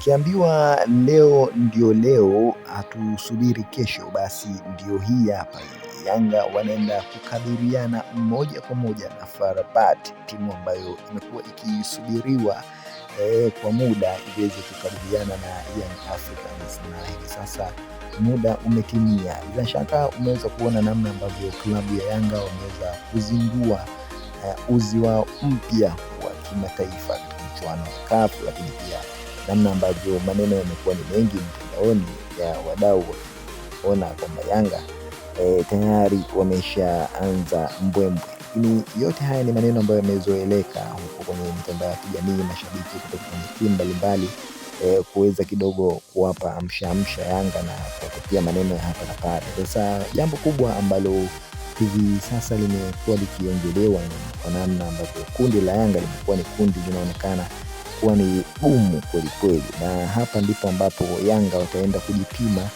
Ukiambiwa leo ndio leo, hatusubiri kesho, basi ndio hii hapa. Yanga wanaenda kukabiliana moja kwa moja na FAR Rabat, timu ambayo imekuwa ikisubiriwa kwa muda iweze kukabiliana na Young Africans, na hivi sasa muda umetimia. Bila shaka umeweza kuona namna ambavyo klabu ya Yanga wameweza kuzindua uzi wao mpya wa kimataifa katika michuano ya CAF, lakini pia namna ambavyo maneno yamekuwa ni mengi mtandaoni ya wadau wakiona kwamba Yanga tayari wameshaanza mbwembwe. Lakini yote haya ni maneno ambayo yamezoeleka huko kwenye mitandao ya kijamii, mashabiki kutoka kwenye timu mbalimbali kuweza kidogo kuwapa amsha Yanga na kuwapatia maneno ya hapa na pale. Sasa jambo kubwa ambalo hivi sasa limekuwa likiongelewa kwa namna ambavyo kundi la Yanga limekuwa ni kundi linaonekana kuwa ni gumu kweli kweli, na hapa ndipo ambapo Yanga wataenda kujipima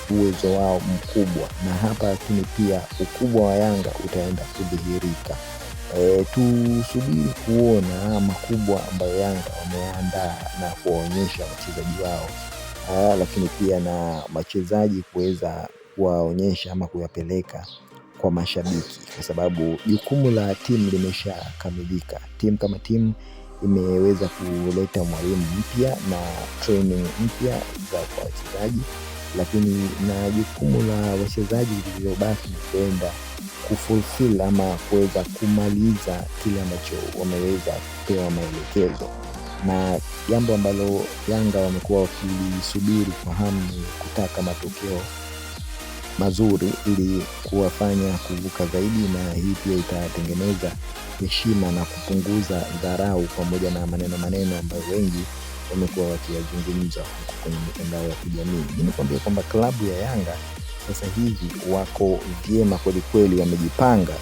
uwezo wao mkubwa, na hapa lakini pia ukubwa wa Yanga utaenda kudhihirika. Tusubiri kuona makubwa ambayo Yanga wameandaa na kuwaonyesha wachezaji wao, lakini pia na wachezaji kuweza kuwaonyesha ama kuyapeleka kwa mashabiki, kwa sababu jukumu la timu limeshakamilika. Timu kama timu imeweza kuleta mwalimu mpya na training mpya za kwa wachezaji, lakini na jukumu la wachezaji lililobaki ni kwenda kufulfill ama kuweza kumaliza kile ambacho wameweza kupewa maelekezo. Na jambo ambalo Yanga wamekuwa wakilisubiri kwa hamu kutaka matokeo mazuri ili kuwafanya kuvuka zaidi, na hii pia itatengeneza heshima na kupunguza dharau pamoja na maneno ambayo wengi wamekuwa wakiyazungumza huko kwenye mitandao ya kijamii. Nikwambia kwamba klabu ya Yanga sasa hivi wako vyema kweli kweli, wamejipanga